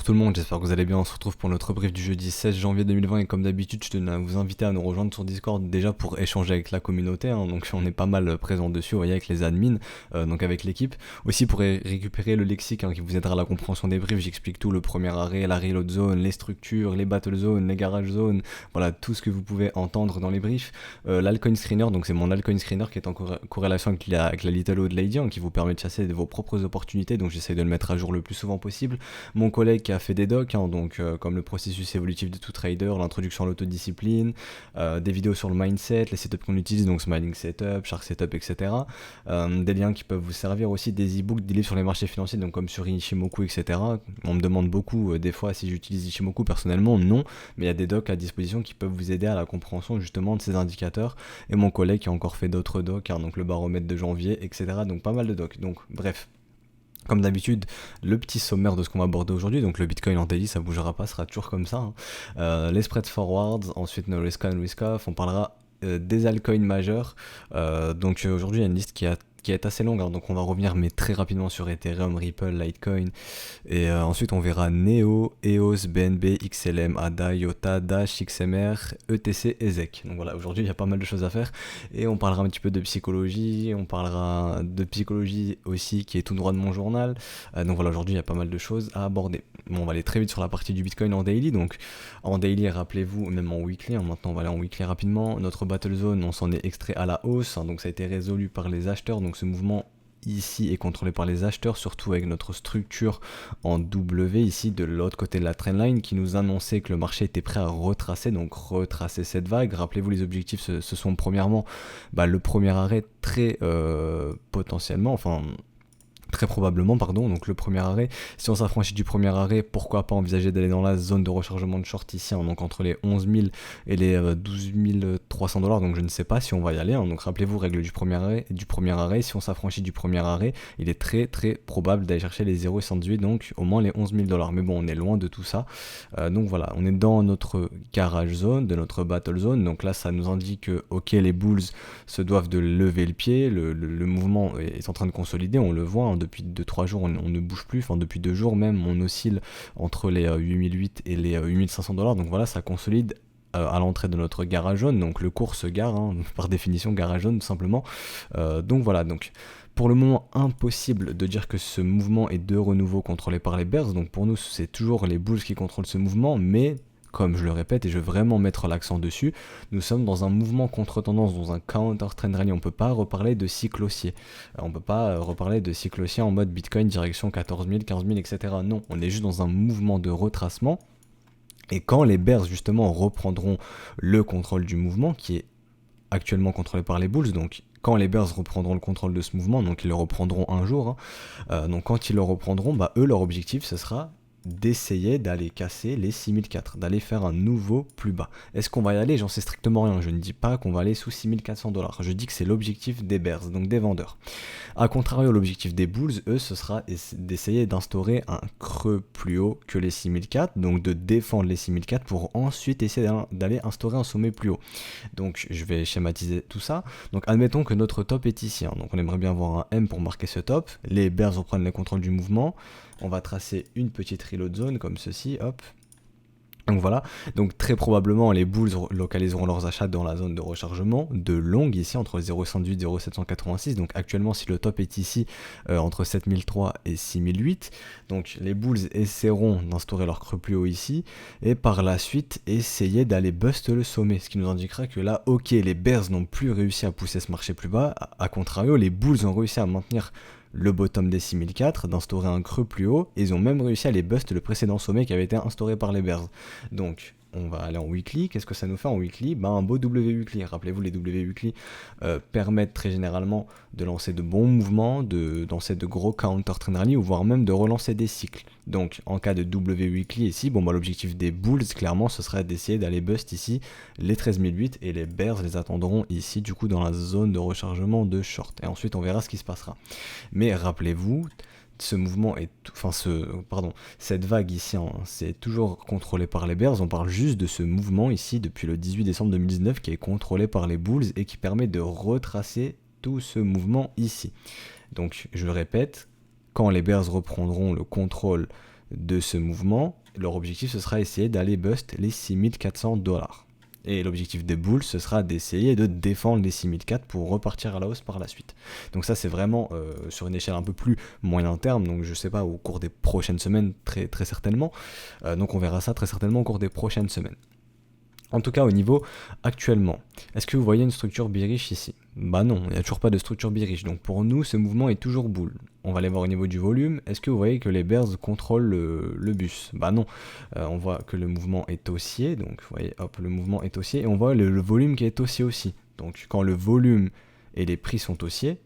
Bonjour tout le monde, j'espère que vous allez bien. On se retrouve pour notre brief du jeudi 16 janvier 2020 et comme d'habitude, je tenais à vous inviter à nous rejoindre sur Discord déjà pour échanger avec la communauté. Donc on est pas mal présent dessus, vous voyez, avec les admins, donc avec l'équipe. Aussi pour récupérer le lexique qui vous aidera à la compréhension des briefs. J'explique tout, le premier arrêt, la reload zone, les structures, les battle zones, les garage zones, voilà tout ce que vous pouvez entendre dans les briefs. L'alcoin screener, donc c'est mon alcoin screener qui est en corrélation avec la Little Old Lady, qui vous permet de chasser vos propres opportunités. Donc j'essaie de le mettre à jour le plus souvent possible. Mon collègue qui a fait des docs, comme le processus évolutif de tout trader, l'introduction à l'autodiscipline, des vidéos sur le mindset, les setups qu'on utilise, donc Smiling Setup, Shark Setup, etc. Des liens qui peuvent vous servir aussi, des e-books, des livres sur les marchés financiers, donc comme sur Ishimoku, etc. On me demande beaucoup des fois si j'utilise Ishimoku personnellement, non, mais il y a des docs à disposition qui peuvent vous aider à la compréhension justement de ces indicateurs. Et mon collègue qui a encore fait d'autres docs, donc le baromètre de janvier, etc. Donc pas mal de docs. Donc bref. Comme d'habitude, le petit sommaire de ce qu'on va aborder aujourd'hui, donc le Bitcoin en daily, ça bougera pas, sera toujours comme ça. Les spreads forwards, ensuite no risk on, risk off, on parlera des altcoins majeurs. Aujourd'hui, il y a une liste qui est assez longue, donc on va revenir mais très rapidement sur Ethereum, Ripple, Litecoin, et ensuite on verra Neo, EOS, BNB, XLM, ADA, IOTA, Dash, XMR, ETC et ZEC. Donc voilà, aujourd'hui il y a pas mal de choses à faire, et on parlera un petit peu de psychologie, on parlera de psychologie aussi qui est tout droit de mon journal, donc voilà, aujourd'hui il y a pas mal de choses à aborder. Bon, on va aller très vite sur la partie du Bitcoin en daily, donc en daily, rappelez-vous, même en weekly, maintenant on va aller en weekly rapidement, notre battle zone, on s'en est extrait à la hausse, donc ça a été résolu par les acheteurs, donc ce mouvement ici est contrôlé par les acheteurs, surtout avec notre structure en W ici de l'autre côté de la trendline qui nous annonçait que le marché était prêt à retracer, donc retracer cette vague. Rappelez-vous, les objectifs ce sont premièrement le premier arrêt très potentiellement, très probablement, donc le premier arrêt. Si on s'affranchit du premier arrêt, pourquoi pas envisager d'aller dans la zone de rechargement de short ici, donc entre les 11 000 et les 12 300 $, donc je ne sais pas si on va y aller, donc rappelez-vous, règle du premier arrêt, si on s'affranchit du premier arrêt, il est très très probable d'aller chercher les 0,78, donc au moins les 11 000 $, mais bon, on est loin de tout ça, donc voilà, on est dans notre garage zone, de notre battle zone, donc là ça nous indique que, ok, les bulls se doivent de lever le pied, le mouvement est en train de consolider, on le voit, depuis 2-3 jours on ne bouge plus, depuis 2 jours même on oscille entre les 8008 et les 8500 $, donc voilà, ça consolide à l'entrée de notre garage jaune, donc le cours se gare, par définition garage jaune tout simplement, donc voilà, donc pour le moment impossible de dire que ce mouvement est de renouveau contrôlé par les bears, donc pour nous c'est toujours les bulls qui contrôlent ce mouvement, mais comme je le répète et je veux vraiment mettre l'accent dessus, nous sommes dans un mouvement contre-tendance, dans un counter-trend rally. On ne peut pas reparler de cycle haussier. On ne peut pas reparler de cycle haussier en mode Bitcoin direction 14 000, 15 000, etc. Non, on est juste dans un mouvement de retracement. Et quand les bears justement reprendront le contrôle du mouvement, qui est actuellement contrôlé par les bulls, donc quand les bears reprendront le contrôle de ce mouvement, donc ils le reprendront un jour, donc quand ils le reprendront, eux leur objectif ce sera d'essayer d'aller casser les 6004, d'aller faire un nouveau plus bas. Est-ce qu'on va y aller? J'en sais strictement rien, je ne dis pas qu'on va aller sous 6400 $, je dis que c'est l'objectif des bears, donc des vendeurs. A contrario, l'objectif des bulls, eux, ce sera d'essayer d'instaurer un creux plus haut que les 6004, donc de défendre les 6004 pour ensuite essayer d'aller instaurer un sommet plus haut. Donc je vais schématiser tout ça. Donc admettons que notre top est ici, donc on aimerait bien voir un M pour marquer ce top, les bears reprennent le contrôle du mouvement, on va tracer une petite reload zone comme ceci, hop. Donc voilà, donc très probablement les bulls localiseront leurs achats dans la zone de rechargement de longue ici entre 0,108 et 0,786, donc actuellement si le top est ici entre 7003 et 6008, donc les bulls essaieront d'instaurer leur creux plus haut ici et par la suite essayer d'aller bust le sommet, ce qui nous indiquera que là ok, les bears n'ont plus réussi à pousser ce marché plus bas, à contrario les bulls ont réussi à maintenir le bottom des 6004, d'instaurer un creux plus haut, et ils ont même réussi à les bust le précédent sommet qui avait été instauré par les bears. Donc on va aller en weekly, qu'est-ce que ça nous fait en weekly? Un beau W weekly, rappelez-vous les W weekly permettent très généralement de lancer de bons mouvements, de lancer de gros counter trend rally, ou voire même de relancer des cycles. Donc en cas de W weekly ici, l'objectif des bulls clairement ce serait d'essayer d'aller bust ici les 13008 et les bears les attendront ici du coup dans la zone de rechargement de short, et ensuite on verra ce qui se passera. Mais rappelez-vous, ce mouvement est, cette vague ici, c'est toujours contrôlé par les bears. On parle juste de ce mouvement ici depuis le 18 décembre 2019 qui est contrôlé par les bulls et qui permet de retracer tout ce mouvement ici. Donc je le répète, quand les bears reprendront le contrôle de ce mouvement, leur objectif ce sera essayer d'aller bust les 6400$. Et l'objectif des bulls, ce sera d'essayer de défendre les 6004 pour repartir à la hausse par la suite. Donc ça, c'est vraiment sur une échelle un peu plus moyen terme, donc je sais pas, au cours des prochaines semaines, très, très certainement. Donc on verra ça très certainement au cours des prochaines semaines. En tout cas, au niveau actuellement, est-ce que vous voyez une structure bearish ici? Bah non, il n'y a toujours pas de structure bearish. Donc pour nous, ce mouvement est toujours bull. On va aller voir au niveau du volume. Est-ce que vous voyez que les bears contrôlent le bus? Bah non. On voit que le mouvement est haussier. Donc vous voyez, hop, le mouvement est haussier. Et on voit le volume qui est haussier aussi. Donc quand le volume et les prix sont haussiers,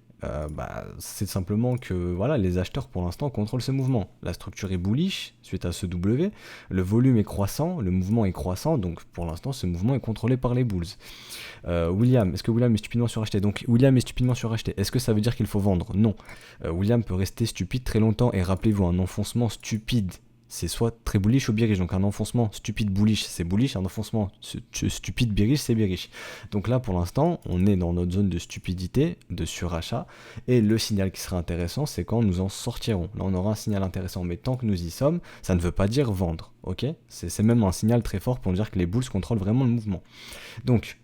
c'est simplement que voilà, les acheteurs pour l'instant contrôlent ce mouvement. La structure est bullish suite à ce W, le volume est croissant, le mouvement est croissant, donc pour l'instant ce mouvement est contrôlé par les bulls. William, est-ce que William est stupidement suracheté? Donc William est stupidement suracheté. Est-ce que ça veut dire qu'il faut vendre? Non. William peut rester stupide très longtemps et rappelez-vous, un enfoncement stupide, c'est soit très bullish ou bearish. Donc un enfoncement stupide bullish, c'est bullish. Un enfoncement stupide bearish, c'est bearish. Donc là, pour l'instant, on est dans notre zone de stupidité, de surachat. Et le signal qui sera intéressant, c'est quand nous en sortirons. Là, on aura un signal intéressant. Mais tant que nous y sommes, ça ne veut pas dire vendre. Ok? C'est même un signal très fort pour dire que les bulls contrôlent vraiment le mouvement. Donc,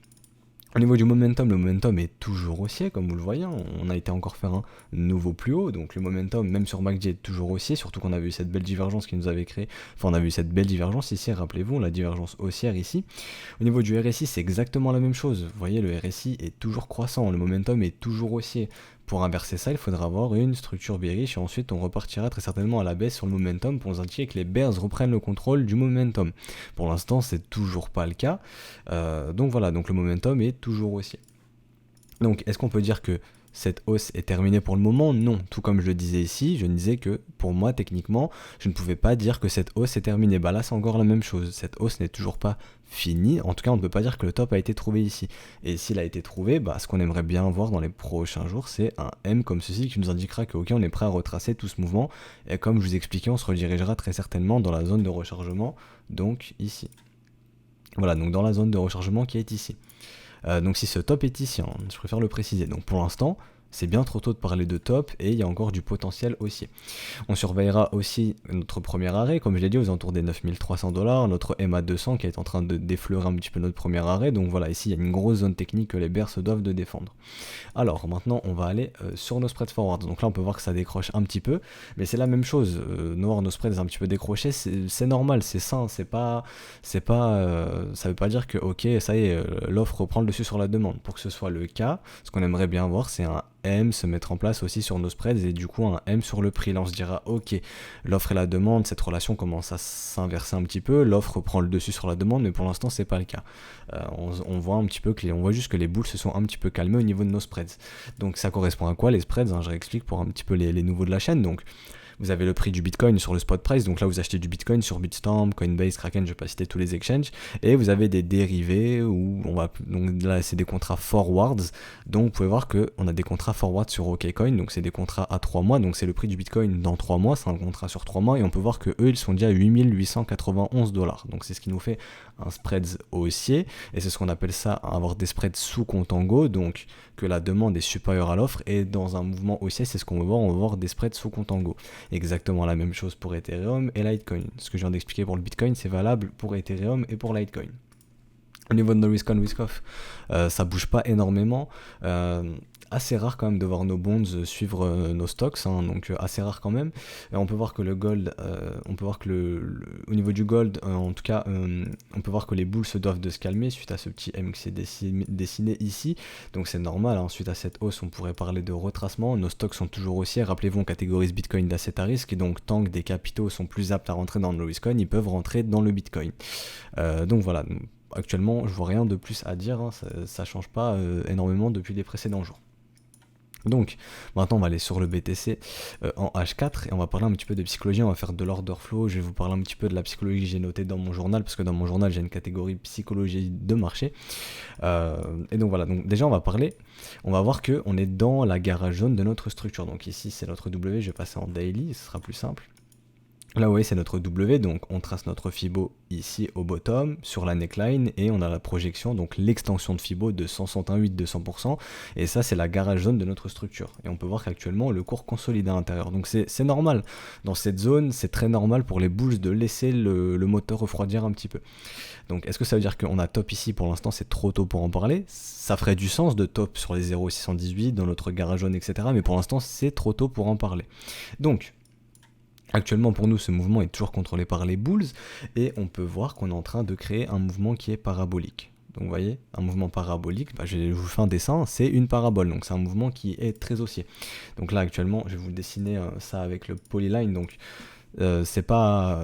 au niveau du momentum, le momentum est toujours haussier, comme vous le voyez, on a été encore faire un nouveau plus haut, donc le momentum, même sur MACD, est toujours haussier, surtout qu'on a vu cette belle divergence qui nous avait créé, enfin on a vu cette belle divergence ici, rappelez-vous, la divergence haussière ici. Au niveau du RSI, c'est exactement la même chose, vous voyez, le RSI est toujours croissant, le momentum est toujours haussier. Pour inverser ça, il faudra avoir une structure bearish et ensuite on repartira très certainement à la baisse sur le momentum pour nous indiquer que les bears reprennent le contrôle du momentum. Pour l'instant, c'est toujours pas le cas. Donc voilà, donc le momentum est toujours haussier. Donc est-ce qu'on peut dire que cette hausse est terminée pour le moment? Non, tout comme je le disais ici, je disais que pour moi techniquement, je ne pouvais pas dire que cette hausse est terminée. Bah là c'est encore la même chose, cette hausse n'est toujours pas finie, en tout cas on ne peut pas dire que le top a été trouvé ici. Et s'il a été trouvé, bah, ce qu'on aimerait bien voir dans les prochains jours, c'est un M comme ceci qui nous indiquera que ok, on est prêt à retracer tout ce mouvement, et comme je vous expliquais, on se redirigera très certainement dans la zone de rechargement, donc ici. Voilà, donc dans la zone de rechargement qui est ici. Donc si ce top est ici, hein, je préfère le préciser. Donc pour l'instant, c'est bien trop tôt de parler de top et il y a encore du potentiel haussier. On surveillera aussi notre premier arrêt, comme je l'ai dit, aux alentours des 9300$, notre MA200 qui est en train de défleurer un petit peu notre premier arrêt. Donc voilà, ici il y a une grosse zone technique que les bears se doivent de défendre. Alors maintenant, on va aller sur nos spreads forward. Donc là, on peut voir que ça décroche un petit peu, mais c'est la même chose. Nos spreads un petit peu décrochés, c'est normal, c'est sain, ça veut pas dire que ok, ça y est, l'offre reprend le dessus sur la demande. Pour que ce soit le cas, ce qu'on aimerait bien voir, c'est un M se mettre en place aussi sur nos spreads et du coup un M sur le prix. Là on se dira ok, l'offre et la demande, cette relation commence à s'inverser un petit peu, l'offre prend le dessus sur la demande, mais pour l'instant c'est pas le cas. On voit un petit peu on voit juste que les boules se sont un petit peu calmées au niveau de nos spreads. Donc ça correspond à quoi les spreads, hein, je réexplique pour un petit peu les nouveaux de la chaîne. Donc vous avez le prix du Bitcoin sur le spot price, donc là vous achetez du Bitcoin sur Bitstamp, Coinbase, Kraken, je vais pas citer tous les exchanges, et vous avez des dérivés où donc là c'est des contrats forwards, donc vous pouvez voir qu'on a des contrats forwards sur OKCoin, donc c'est des contrats à 3 mois, donc c'est le prix du Bitcoin dans 3 mois, c'est un contrat sur 3 mois, et on peut voir que eux ils sont déjà à 8891$, donc c'est ce qui nous fait un spread haussier, et c'est ce qu'on appelle ça avoir des spreads sous contango, donc que la demande est supérieure à l'offre, et dans un mouvement haussier c'est ce qu'on va voir des spreads sous contango. Exactement la même chose pour Ethereum et Litecoin. Ce que je viens d'expliquer pour le Bitcoin, c'est valable pour Ethereum et pour Litecoin. Au niveau de nos risk on risk off, ça bouge pas énormément. Assez rare quand même de voir nos bonds suivre nos stocks, hein, donc assez rare quand même. On peut voir que le gold, on peut voir que au niveau du gold, en tout cas, on peut voir que les bulls se doivent de se calmer suite à ce petit M qui s'est dessiné ici. Donc c'est normal, hein, suite à cette hausse, on pourrait parler de retracement. Nos stocks sont toujours haussiers. Rappelez-vous, on catégorise Bitcoin d'asset à risque, et donc tant que des capitaux sont plus aptes à rentrer dans le risk on, ils peuvent rentrer dans le Bitcoin. Donc voilà. Actuellement, je vois rien de plus à dire, hein, ça change pas énormément depuis les précédents jours. Donc maintenant on va aller sur le BTC en H4 et on va parler un petit peu de psychologie, on va faire de l'order flow, je vais vous parler un petit peu de la psychologie que j'ai notée dans mon journal, parce que dans mon journal j'ai une catégorie psychologie de marché. Et donc voilà, donc déjà on va voir que on est dans la garage jaune de notre structure, donc ici c'est notre W, je vais passer en daily, ce sera plus simple. Là, vous voyez, c'est notre W, donc on trace notre Fibo ici au bottom, sur la neckline, et on a la projection, donc l'extension de Fibo de 168-200%, et ça, c'est la garage zone de notre structure. Et on peut voir qu'actuellement, le cours consolide à l'intérieur. Donc c'est normal. Dans cette zone, c'est très normal pour les bulls de laisser le moteur refroidir un petit peu. Donc est-ce que ça veut dire qu'on a top ici? Pour l'instant, c'est trop tôt pour en parler. Ça ferait du sens de top sur les 0,618 dans notre garage zone, etc. Mais pour l'instant, c'est trop tôt pour en parler. Donc, actuellement, pour nous, ce mouvement est toujours contrôlé par les bulls et on peut voir qu'on est en train de créer un mouvement qui est parabolique. Donc, vous voyez, un mouvement parabolique, je vous fais un dessin, c'est une parabole. Donc, c'est un mouvement qui est très haussier. Donc là, actuellement, je vais vous dessiner ça avec le polyline. Donc, c'est pas...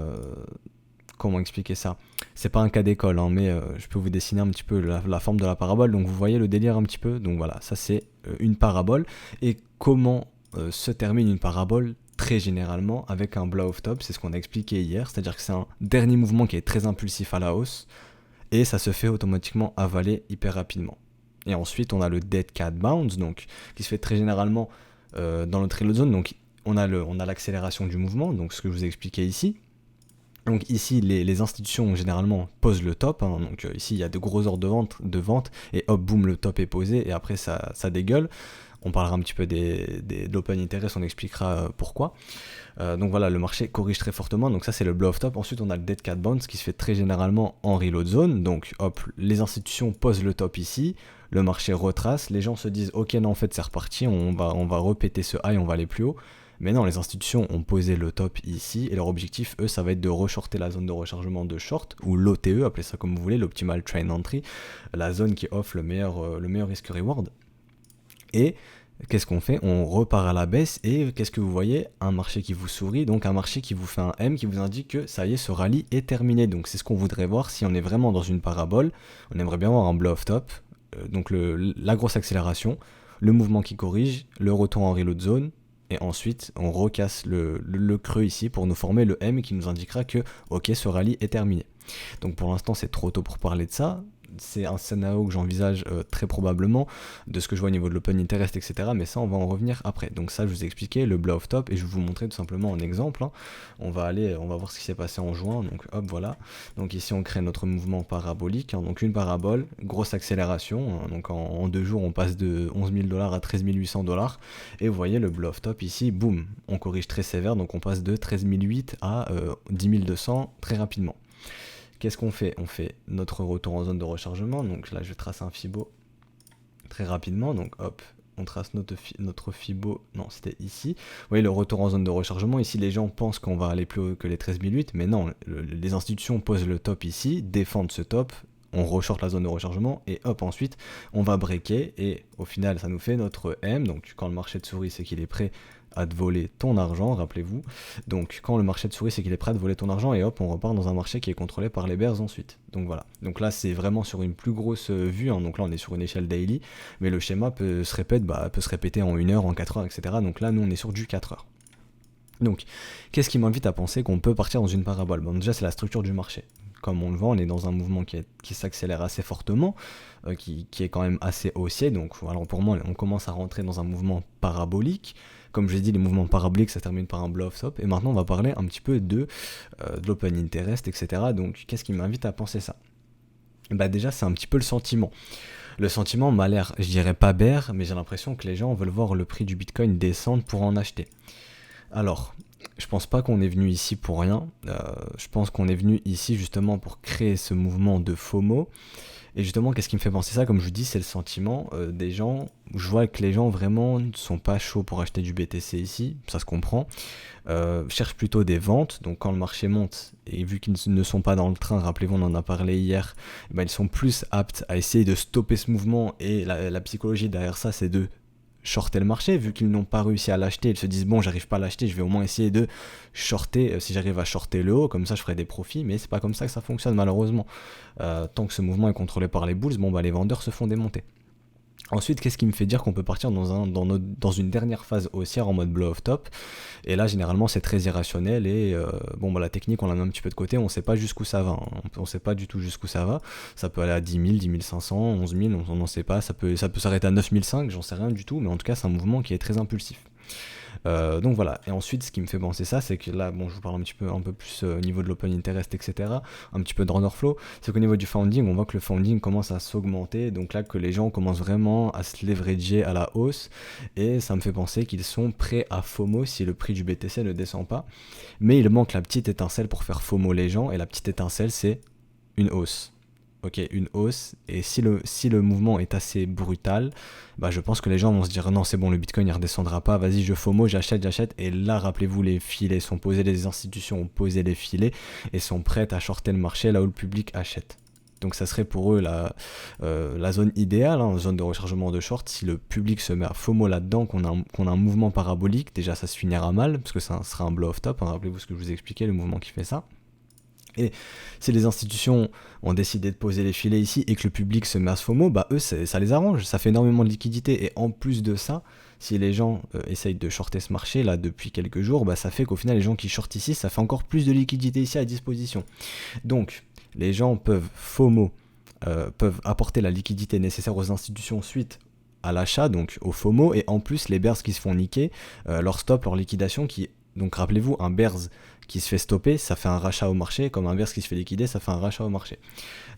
comment expliquer ça? C'est pas un cas d'école, hein, mais je peux vous dessiner un petit peu la forme de la parabole. Donc, vous voyez le délire un petit peu. Donc, voilà, ça, c'est une parabole. Et comment se termine une parabole? Très généralement avec un blow-off top, c'est ce qu'on a expliqué hier, c'est-à-dire que c'est un dernier mouvement qui est très impulsif à la hausse, et ça se fait automatiquement avaler hyper rapidement. Et ensuite, on a le dead cat bounce, donc, qui se fait très généralement dans notre reload zone, donc on a l'accélération du mouvement, donc ce que je vous ai expliqué ici. Donc ici, les institutions généralement posent le top, hein, donc ici il y a de gros ordres de vente, et hop, boum, le top est posé, et après ça dégueule. On parlera un petit peu de l'open interest, on expliquera pourquoi. Donc voilà, le marché corrige très fortement, donc ça c'est le blow-off top. Ensuite on a le dead cat bounce qui se fait très généralement en reload zone, donc hop, les institutions posent le top ici, le marché retrace, les gens se disent ok non en fait c'est reparti, on va répéter ce high, on va aller plus haut. Mais non, les institutions ont posé le top ici, et leur objectif, eux, ça va être de reshorter la zone de rechargement de short, ou l'OTE, appelez ça comme vous voulez, l'optimal train entry, la zone qui offre le meilleur risk-reward. Et qu'est-ce qu'on fait? On repart à la baisse, et qu'est-ce que vous voyez? Un marché qui vous sourit, donc un marché qui vous fait un M, qui vous indique que ça y est, ce rallye est terminé. Donc c'est ce qu'on voudrait voir si on est vraiment dans une parabole. On aimerait bien voir un blow-off top, donc la grosse accélération, le mouvement qui corrige, le retour en reload zone, et ensuite on recasse le creux ici pour nous former le M qui nous indiquera que ok, ce rallye est terminé. Donc pour l'instant c'est trop tôt pour parler de ça. C'est un scénario que j'envisage très probablement de ce que je vois au niveau de l'open interest, etc. Mais ça, on va en revenir après. Donc ça, je vous ai expliqué le blow-off top et je vais vous montrer tout simplement un exemple. Hein. On va voir ce qui s'est passé en juin. Donc hop, voilà. Donc ici, on crée notre mouvement parabolique. Hein. Donc une parabole, grosse accélération. Hein. Donc en 2 jours, on passe de 11 000 $ à 13 800 $. Et vous voyez le blow-off top ici, boum, on corrige très sévère. Donc on passe de 13 800 à 10 200 très rapidement. Qu'est-ce qu'on fait? On fait notre retour en zone de rechargement. Donc là, je vais tracer un Fibo très rapidement. Donc hop, on trace notre Fibo. Non, c'était ici. Vous voyez le retour en zone de rechargement. Ici, les gens pensent qu'on va aller plus haut que les 13 008. Mais non, les institutions posent le top ici, défendent ce top. On reshort la zone de rechargement et hop, ensuite, on va breaker. Et au final, ça nous fait notre M. Donc quand le marché de souris, c'est qu'il est prêt à te voler ton argent, rappelez-vous. Donc quand le marché de souris, c'est qu'il est prêt à te voler ton argent et hop, on repart dans un marché qui est contrôlé par les bears ensuite. Donc voilà. Donc là, c'est vraiment sur une plus grosse vue. Hein. Donc là, on est sur une échelle daily, mais le schéma peut se répéter en 1 heure, en 4 heures, etc. Donc là, nous, on est sur du 4 heures. Donc, qu'est-ce qui m'invite à penser qu'on peut partir dans une parabole? Bon, déjà, c'est la structure du marché. Comme on le voit, on est dans un mouvement qui s'accélère assez fortement, qui est quand même assez haussier. Donc, alors pour moi, on commence à rentrer dans un mouvement parabolique. Comme je l'ai dit, les mouvements paraboliques, ça termine par un blow-off top. Et maintenant, on va parler un petit peu de l'open interest, etc. Donc, qu'est-ce qui m'invite à penser ça? Bah déjà, c'est un petit peu le sentiment. Le sentiment m'a l'air, je dirais pas bear, mais j'ai l'impression que les gens veulent voir le prix du Bitcoin descendre pour en acheter. Alors, je pense pas qu'on est venu ici pour rien. Je pense qu'on est venu ici justement pour créer ce mouvement de FOMO. Et justement, qu'est-ce qui me fait penser ça? Comme je vous dis, c'est le sentiment des gens. Je vois que les gens vraiment ne sont pas chauds pour acheter du BTC ici, ça se comprend. Cherchent plutôt des ventes. Donc quand le marché monte, et vu qu'ils ne sont pas dans le train, rappelez-vous, on en a parlé hier, ben, ils sont plus aptes à essayer de stopper ce mouvement. Et la psychologie derrière ça, c'est de shorter le marché, vu qu'ils n'ont pas réussi à l'acheter, ils se disent bon, j'arrive pas à l'acheter, je vais au moins essayer de shorter, si j'arrive à shorter le haut, comme ça je ferai des profits, mais c'est pas comme ça que ça fonctionne malheureusement. Tant que ce mouvement est contrôlé par les bulls, bon bah les vendeurs se font démonter. Ensuite, qu'est-ce qui me fait dire qu'on peut partir dans une dernière phase haussière en mode blow-off top? Et là, généralement, c'est très irrationnel et bon, bah, la technique, on la met un petit peu de côté, on sait pas jusqu'où ça va. Hein. On sait pas du tout jusqu'où ça va. Ça peut aller à 10 000, 10 500, 11 000, on n'en sait pas. Ça peut s'arrêter à 9 500, j'en sais rien du tout, mais en tout cas, c'est un mouvement qui est très impulsif. Donc voilà, et ensuite ce qui me fait penser ça, c'est que là, bon, je vous parle un peu plus au niveau de l'open interest, etc., un petit peu d'order flow, c'est qu'au niveau du founding, on voit que le founding commence à s'augmenter, donc là que les gens commencent vraiment à se leverager à la hausse, et ça me fait penser qu'ils sont prêts à FOMO si le prix du BTC ne descend pas, mais il manque la petite étincelle pour faire FOMO les gens, et la petite étincelle c'est une hausse. Ok, une hausse, et si le mouvement est assez brutal, bah je pense que les gens vont se dire non c'est bon, le Bitcoin il redescendra pas, vas-y je FOMO, j'achète, et là rappelez-vous les filets sont posés, les institutions ont posé les filets et sont prêtes à shorter le marché là où le public achète. Donc ça serait pour eux la zone idéale, hein, zone de rechargement de short, si le public se met à FOMO là-dedans, qu'on a un mouvement parabolique, déjà ça se finira mal, parce que ça sera un blow off top, hein, rappelez-vous ce que je vous ai expliqué, le mouvement qui fait ça. Et si les institutions ont décidé de poser les filets ici et que le public se met à se FOMO, bah eux ça les arrange, ça fait énormément de liquidité. Et en plus de ça, si les gens essayent de shorter ce marché là depuis quelques jours, bah ça fait qu'au final les gens qui shortent ici, ça fait encore plus de liquidité ici à disposition. Donc les gens peuvent FOMO, peuvent apporter la liquidité nécessaire aux institutions suite à l'achat, donc au FOMO, et en plus les bears qui se font niquer, leur stop, leur liquidation qui... Donc rappelez-vous, un bears qui se fait stopper, ça fait un rachat au marché, comme un bears qui se fait liquider, ça fait un rachat au marché.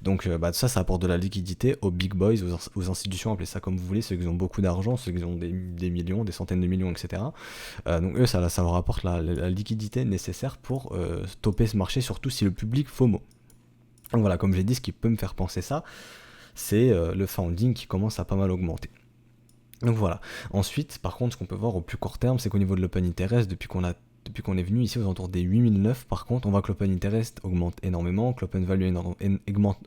Donc ça apporte de la liquidité aux big boys, aux institutions, appelez ça comme vous voulez, ceux qui ont beaucoup d'argent, ceux qui ont des millions, des centaines de millions, etc. Donc eux, ça leur apporte la liquidité nécessaire pour stopper ce marché, surtout si le public FOMO. Donc voilà, comme j'ai dit, ce qui peut me faire penser ça, c'est le founding qui commence à pas mal augmenter. Donc voilà. Ensuite, par contre, ce qu'on peut voir au plus court terme, c'est qu'au niveau de l'open interest, depuis qu'on est venu ici aux alentours des 8009, par contre, on voit que l'open interest augmente énormément, que l'open value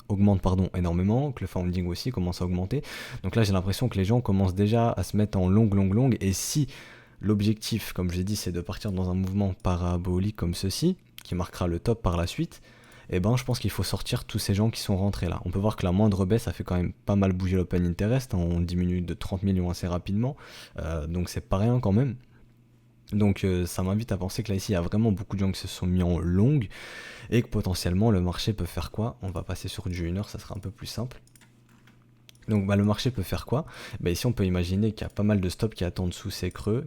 augmente énormément, que le founding aussi commence à augmenter. Donc là, j'ai l'impression que les gens commencent déjà à se mettre en longue, et si l'objectif, comme je l'ai dit, c'est de partir dans un mouvement parabolique comme ceci, qui marquera le top par la suite, eh ben je pense qu'il faut sortir tous ces gens qui sont rentrés là. On peut voir que la moindre baisse a fait quand même pas mal bouger l'open interest, on diminue de 30 millions assez rapidement, donc c'est pas rien quand même. Donc ça m'invite à penser que là ici il y a vraiment beaucoup de gens qui se sont mis en longue et que potentiellement le marché peut faire quoi? On va passer sur du 1 heure, ça sera un peu plus simple. Donc le marché peut faire quoi? Ici on peut imaginer qu'il y a pas mal de stops qui attendent sous ces creux,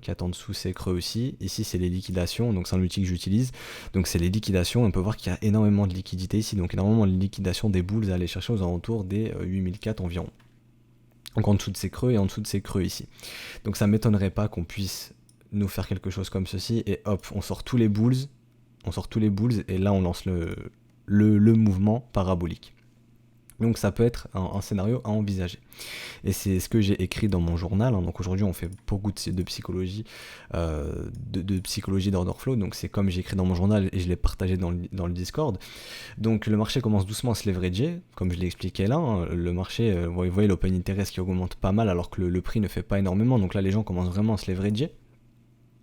aussi. Ici c'est les liquidations, donc c'est un outil que j'utilise. Donc c'est les liquidations, on peut voir qu'il y a énormément de liquidités ici, donc énormément de liquidations des bulls à aller chercher aux alentours des 8004 environ. Donc en dessous de ces creux et en dessous de ces creux ici. Donc ça m'étonnerait pas qu'on puisse nous faire quelque chose comme ceci et hop, on sort tous les bulls et là on lance le mouvement parabolique. Donc ça peut être un scénario à envisager. Et c'est ce que j'ai écrit dans mon journal, hein. Donc aujourd'hui on fait beaucoup de psychologie, de psychologie d'order flow, donc c'est comme j'ai écrit dans mon journal et je l'ai partagé dans le Discord. Donc le marché commence doucement à se leverager, comme je l'ai expliqué là, hein. Le marché, vous voyez l'open interest qui augmente pas mal alors que le prix ne fait pas énormément, donc là les gens commencent vraiment à se leverager.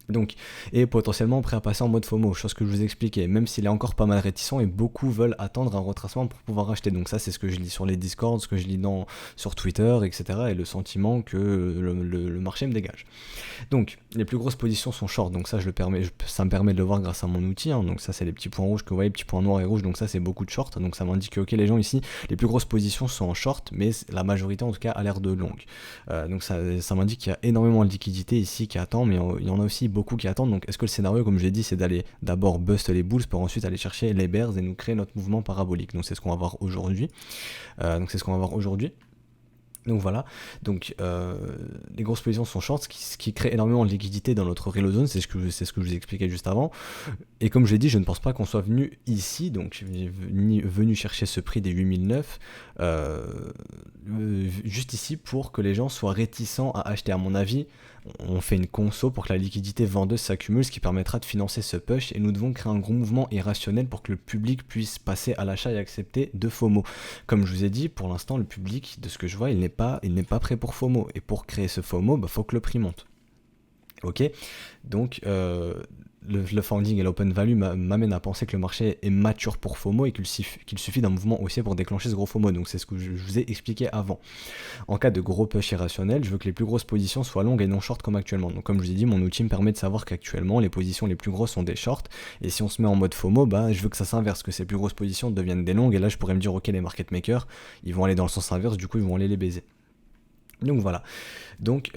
Donc, et potentiellement prêt à passer en mode FOMO, chose que je vous ai expliqué, même s'il est encore pas mal réticent et beaucoup veulent attendre un retracement pour pouvoir acheter. Donc ça c'est ce que je lis sur les Discords, ce que je lis sur Twitter, etc. et le sentiment que le marché me dégage. Donc les plus grosses positions sont short, donc ça ça me permet de le voir grâce à mon outil, hein. Donc ça c'est les petits points rouges que vous voyez, petits points noirs et rouges, donc ça c'est beaucoup de short, donc ça m'indique que ok les gens ici, les plus grosses positions sont en short, mais la majorité en tout cas a l'air de longue. Donc ça m'indique qu'il y a énormément de liquidité ici qui attend, mais il y en a aussi beaucoup qui attendent. Donc est-ce que le scénario, comme je l'ai dit, c'est d'aller d'abord bust les bulls pour ensuite aller chercher les bears et nous créer notre mouvement parabolique? Donc c'est ce qu'on va voir aujourd'hui. Donc voilà, donc les grosses positions sont short, ce qui crée énormément de liquidité dans notre reload zone, c'est ce que je vous ai expliqué juste avant. Et comme je l'ai dit, je ne pense pas qu'on soit venu ici, donc venu chercher ce prix des 8009, juste ici pour que les gens soient réticents à acheter. À mon avis, on fait une conso pour que la liquidité vendeuse s'accumule, ce qui permettra de financer ce push, et nous devons créer un gros mouvement irrationnel pour que le public puisse passer à l'achat et accepter de FOMO. Comme je vous ai dit, pour l'instant, le public, de ce que je vois, il n'est pas prêt pour FOMO, et pour créer ce FOMO, faut que le prix monte. Ok, donc le founding et l'open value m'amènent à penser que le marché est mature pour FOMO et qu'il suffit d'un mouvement haussier pour déclencher ce gros FOMO. Donc c'est ce que je vous ai expliqué avant. En cas de gros push irrationnel, je veux que les plus grosses positions soient longues et non short comme actuellement. Donc comme je vous ai dit, mon outil me permet de savoir qu'actuellement les positions les plus grosses sont des shorts, et si on se met en mode FOMO, je veux que ça s'inverse, que ces plus grosses positions deviennent des longues, et là je pourrais me dire ok, les market makers ils vont aller dans le sens inverse, du coup ils vont aller les baiser. Donc voilà, donc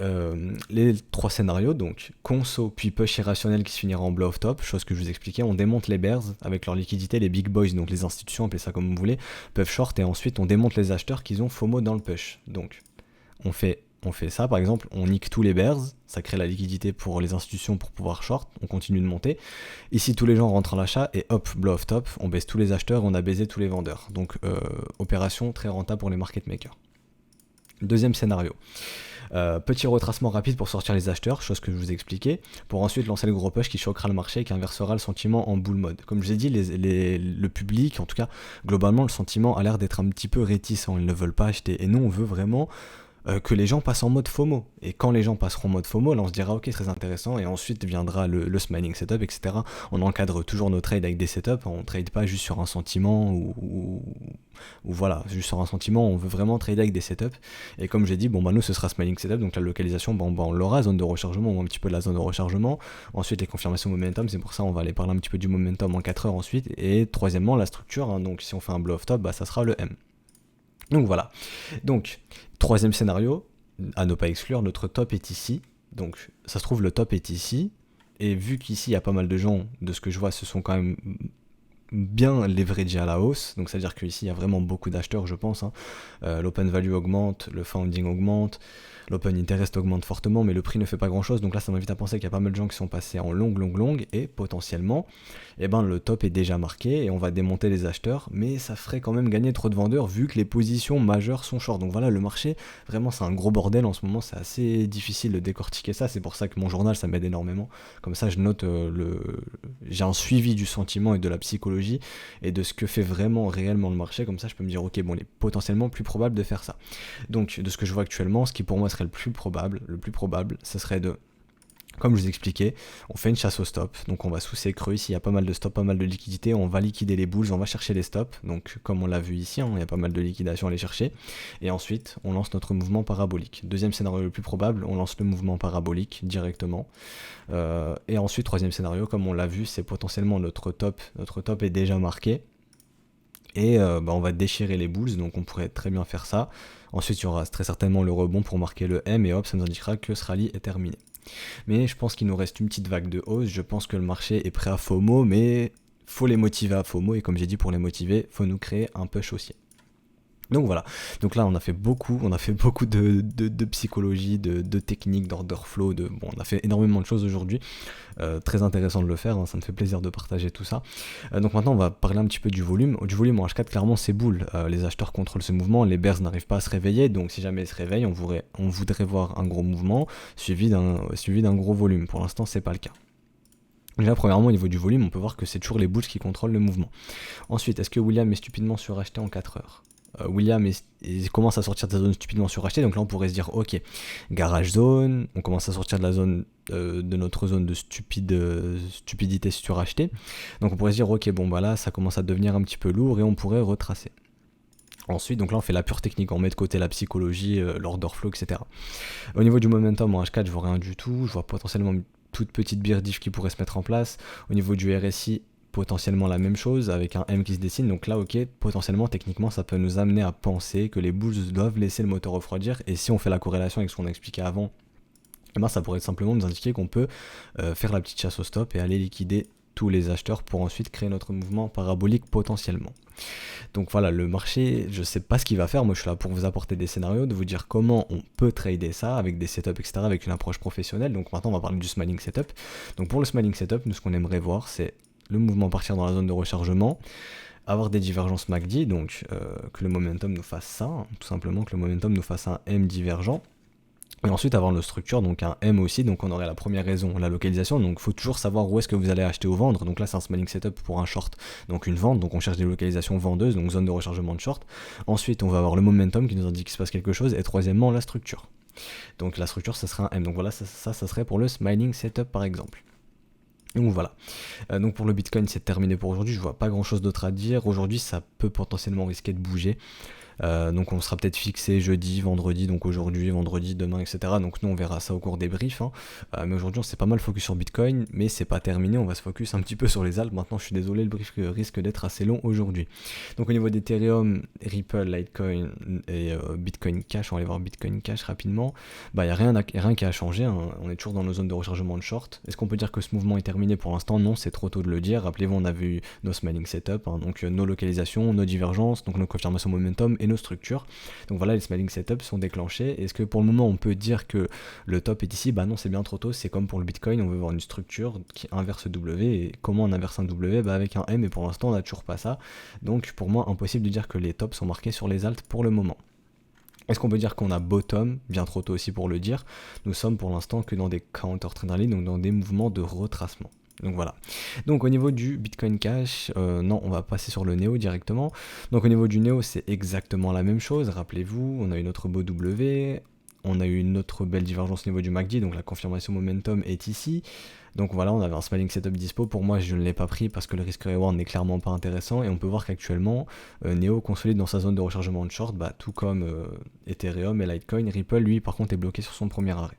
les trois scénarios, donc conso puis push irrationnel qui se finira en blow off top, chose que je vous expliquais, on démonte les bears avec leur liquidité, les big boys, donc les institutions, appelez ça comme vous voulez, peuvent short et ensuite on démonte les acheteurs qui ont FOMO dans le push. Donc on fait ça par exemple, on nique tous les bears, ça crée la liquidité pour les institutions pour pouvoir short, on continue de monter. Ici tous les gens rentrent en l'achat et hop, blow off top, on baisse tous les acheteurs, on a baisé tous les vendeurs. Donc opération très rentable pour les market makers. Deuxième scénario. Petit retracement rapide pour sortir les acheteurs, chose que je vous ai expliqué, pour ensuite lancer le gros push qui choquera le marché et qui inversera le sentiment en bull mode. Comme je vous ai dit, le public, en tout cas globalement, le sentiment a l'air d'être un petit peu réticent, ils ne veulent pas acheter. Et nous, on veut vraiment que les gens passent en mode FOMO. Et quand les gens passeront en mode FOMO, là on se dira ok, très intéressant, et ensuite viendra le smiling setup, etc. On encadre toujours nos trades avec des setups, on trade pas juste sur un sentiment ou voilà, juste sur un sentiment, on veut vraiment trader avec des setups. Et comme j'ai dit, bon bah nous ce sera smiling setup, donc la localisation, bon, bah, on l'aura, zone de rechargement, on voit un petit peu de la zone de rechargement. Ensuite les confirmations momentum, c'est pour ça on va aller parler un petit peu du momentum en 4 heures ensuite. Et troisièmement la structure, hein, donc si on fait un blow off top, bah ça sera le M. Donc voilà. Donc, troisième scénario, à ne pas exclure, notre top est ici. Donc, ça se trouve, le top est ici. Et vu qu'ici, il y a pas mal de gens, de ce que je vois, se sont quand même bien leveragés à la hausse. Donc, c'est-à-dire qu'ici, il y a vraiment beaucoup d'acheteurs, je pense. Hein. L'open value augmente, le founding augmente, l'open interest augmente fortement, mais le prix ne fait pas grand-chose. Donc là, ça m'invite à penser qu'il y a pas mal de gens qui sont passés en longue, et potentiellement, eh ben, le top est déjà marqué et on va démonter les acheteurs, mais ça ferait quand même gagner trop de vendeurs vu que les positions majeures sont short. Donc voilà, le marché, vraiment, c'est un gros bordel en ce moment, c'est assez difficile de décortiquer ça. C'est pour ça que mon journal, ça m'aide énormément. Comme ça, je note j'ai un suivi du sentiment et de la psychologie et de ce que fait vraiment réellement le marché. Comme ça, je peux me dire, ok, bon, il est potentiellement plus probable de faire ça. Donc, de ce que je vois actuellement, ce qui pour moi serait le plus probable, ce serait de, comme je vous expliquais, on fait une chasse au stop, donc on va sous ces creux, ici il y a pas mal de stops, pas mal de liquidités, on va liquider les bulls, on va chercher les stops, donc comme on l'a vu ici, hein, il y a pas mal de liquidations à aller chercher, et ensuite on lance notre mouvement parabolique. Deuxième scénario le plus probable, on lance le mouvement parabolique directement, et ensuite troisième scénario, comme on l'a vu, c'est potentiellement notre top est déjà marqué, et on va déchirer les bulls, donc on pourrait très bien faire ça. Ensuite, il y aura très certainement le rebond pour marquer le M, et hop, ça nous indiquera que ce rallye est terminé. Mais je pense qu'il nous reste une petite vague de hausse, je pense que le marché est prêt à FOMO, mais faut les motiver à FOMO, et comme j'ai dit, pour les motiver, faut nous créer un push haussier. Donc voilà, donc là on a fait beaucoup de psychologie, de techniques, d'order flow, on a fait énormément de choses aujourd'hui, très intéressant de le faire, hein, ça me fait plaisir de partager tout ça. Donc maintenant on va parler un petit peu du volume en H4, clairement c'est boule, les acheteurs contrôlent ce mouvement, les bears n'arrivent pas à se réveiller, donc si jamais ils se réveillent, on voudrait voir un gros mouvement suivi d'un gros volume, pour l'instant c'est pas le cas. Déjà, premièrement, au niveau du volume, on peut voir que c'est toujours les bulls qui contrôlent le mouvement. Ensuite, est-ce que William est stupidement suracheté en 4 heures ? William il commence à sortir de sa zone stupidement surachetée, donc là on pourrait se dire ok, garage zone, on commence à sortir de la zone de notre zone de stupidité surachetée, donc on pourrait se dire ok, bon bah là ça commence à devenir un petit peu lourd et on pourrait retracer. Ensuite, donc là on fait la pure technique, on met de côté la psychologie, l'order flow, etc. Au niveau du momentum en H4, je vois rien du tout, je vois potentiellement une toute petite bear diff qui pourrait se mettre en place. Au niveau du RSI, potentiellement la même chose avec un M qui se dessine, donc là ok, potentiellement techniquement ça peut nous amener à penser que les bulls doivent laisser le moteur refroidir, et si on fait la corrélation avec ce qu'on a expliqué avant, eh ben, ça pourrait simplement nous indiquer qu'on peut faire la petite chasse au stop et aller liquider tous les acheteurs pour ensuite créer notre mouvement parabolique potentiellement. Donc voilà, le marché, je sais pas ce qu'il va faire, moi je suis là pour vous apporter des scénarios, de vous dire comment on peut trader ça avec des setups, etc., avec une approche professionnelle. Donc maintenant on va parler du smiling setup. Donc pour le smiling setup, nous ce qu'on aimerait voir, c'est le mouvement partir dans la zone de rechargement, avoir des divergences MACD, donc que le momentum nous fasse ça, hein, tout simplement que le momentum nous fasse un M divergent, et ensuite avoir notre structure, donc un M aussi, donc on aurait la première raison, la localisation, donc il faut toujours savoir où est-ce que vous allez acheter ou vendre, donc là c'est un smiling setup pour un short, donc une vente, donc on cherche des localisations vendeuses, donc zone de rechargement de short, ensuite on va avoir le momentum qui nous indique qu'il se passe quelque chose, et troisièmement la structure. Donc la structure ça sera un M, donc voilà, ça serait pour le smiling setup par exemple. Donc voilà, donc pour le Bitcoin c'est terminé pour aujourd'hui, je vois pas grand chose d'autre à dire, aujourd'hui ça peut potentiellement risquer de bouger, Donc on sera peut-être fixé jeudi, vendredi, donc aujourd'hui, vendredi, demain, etc. Donc nous on verra ça au cours des briefs, hein. Mais aujourd'hui on s'est pas mal focus sur Bitcoin, mais c'est pas terminé, on va se focus un petit peu sur les alts. Maintenant je suis désolé, le brief risque d'être assez long aujourd'hui. Donc au niveau d'Ethereum, Ripple, Litecoin et Bitcoin Cash, on va aller voir Bitcoin Cash rapidement. Bah y a rien qui a changé, hein. On est toujours dans nos zones de rechargement de short. Est-ce qu'on peut dire que ce mouvement est terminé pour l'instant? Non, c'est trop tôt de le dire. Rappelez-vous, on avait eu nos smiling setup, hein, donc nos localisations, nos divergences, donc nos confirmations momentum et nos structures. Donc voilà, les smiling setups sont déclenchés. Est-ce que pour le moment on peut dire que le top est ici? Bah non, c'est bien trop tôt. C'est comme pour le Bitcoin, on veut voir une structure qui inverse W. Et comment on inverse un W? Bah avec un M, et pour l'instant on n'a toujours pas ça. Donc pour moi, impossible de dire que les tops sont marqués sur les alts pour le moment. Est-ce qu'on peut dire qu'on a bottom? Bien trop tôt aussi pour le dire. Nous sommes pour l'instant que dans des counter trend rally, donc dans des mouvements de retracement. Donc voilà. Donc au niveau du Bitcoin Cash, non, on va passer sur le Neo directement. Donc au niveau du Neo, c'est exactement la même chose. Rappelez-vous, on a eu notre beau W, on a eu une autre belle divergence au niveau du MACD, donc la confirmation momentum est ici. Donc voilà, on avait un smiling setup dispo. Pour moi, je ne l'ai pas pris parce que le risque reward n'est clairement pas intéressant. Et on peut voir qu'actuellement, Neo consolide dans sa zone de rechargement de short, bah, tout comme Ethereum et Litecoin. Ripple, lui, par contre, est bloqué sur son premier arrêt.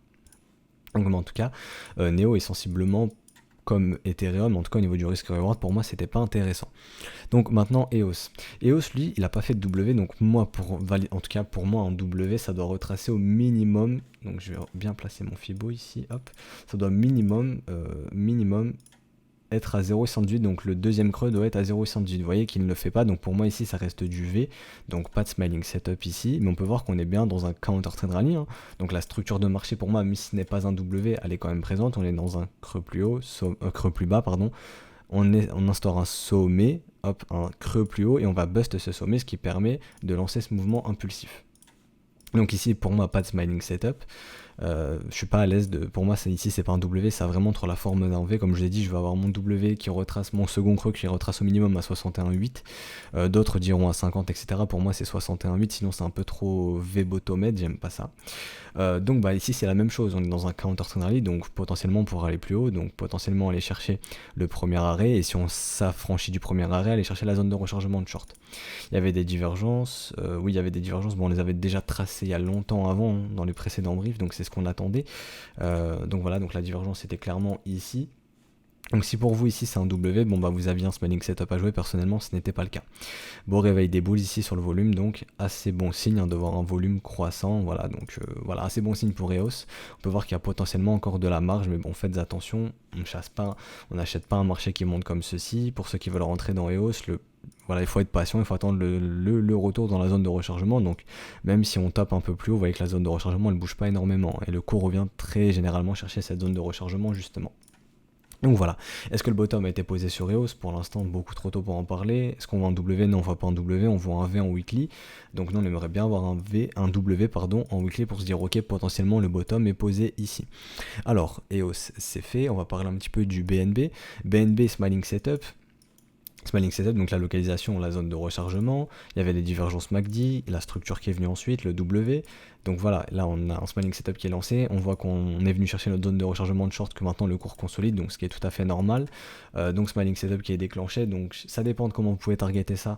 Donc en tout cas, Neo est sensiblement comme Ethereum, en tout cas au niveau du risque reward, pour moi c'était pas intéressant. Donc maintenant EOS. EOS lui, il a pas fait de W, donc moi en tout cas pour moi en W, ça doit retracer au minimum. Donc je vais bien placer mon Fibo ici, hop. Ça doit minimum être à 0,68, donc le deuxième creux doit être à 0,68. Vous voyez qu'il ne le fait pas, donc pour moi ici ça reste du V, donc pas de smiling setup ici, mais on peut voir qu'on est bien dans un counter trend rally, hein. Donc la structure de marché pour moi, même si ce n'est pas un W, elle est quand même présente. On est dans un creux plus haut, creux plus bas, pardon. On instaure un sommet, hop, un creux plus haut, et on va bust ce sommet, ce qui permet de lancer ce mouvement impulsif. Donc ici pour moi pas de smiling setup. Je suis pas à l'aise pour moi ici c'est pas un W, ça a vraiment trop la forme d'un V. Comme je l'ai dit, je vais avoir mon W qui retrace mon second creux qui retrace au minimum à 61,8. D'autres diront à 50, etc. Pour moi c'est 61,8, sinon c'est un peu trop V bottomhead, j'aime pas ça. Donc bah ici c'est la même chose, on est dans un counter trend rally, donc potentiellement on pourra aller plus haut, donc potentiellement aller chercher le premier arrêt, et si on s'affranchit du premier arrêt, aller chercher la zone de rechargement de short. Il y avait des divergences, oui il y avait des divergences, bon on les avait déjà tracées il y a longtemps avant, hein, dans les précédents briefs, donc c'est ce qu'on attendait. Donc voilà, donc la divergence était clairement ici. Donc si pour vous ici c'est un W, bon bah vous aviez un smiling setup à jouer, personnellement ce n'était pas le cas. Beau réveil des bulls ici sur le volume, donc assez bon signe, hein, de voir un volume croissant, voilà, donc voilà, assez bon signe pour EOS. On peut voir qu'il y a potentiellement encore de la marge, mais bon, faites attention, on ne chasse pas, on n'achète pas un marché qui monte comme ceci. Pour ceux qui veulent rentrer dans EOS, voilà, il faut être patient, il faut attendre le retour dans la zone de rechargement. Donc même si on tape un peu plus haut, vous voyez que la zone de rechargement elle bouge pas énormément, et le cours revient très généralement chercher cette zone de rechargement justement. Donc voilà, est-ce que le bottom a été posé sur EOS? Pour l'instant, beaucoup trop tôt pour en parler. Est-ce qu'on voit un W? Non, on voit pas un W, on voit un V en weekly. Donc nous, on aimerait bien avoir un W en weekly pour se dire, ok, potentiellement le bottom est posé ici. Alors, EOS, c'est fait, on va parler un petit peu du BNB. BNB Smiling Setup. Smiling Setup, donc la localisation, la zone de rechargement, il y avait les divergences MACD, la structure qui est venue ensuite, le W. Donc voilà, là on a un Smiling Setup qui est lancé, on voit qu'on est venu chercher notre zone de rechargement de short, que maintenant le cours consolide, donc ce qui est tout à fait normal. Donc Smiling Setup qui est déclenché, donc ça dépend de comment vous pouvez targeter ça.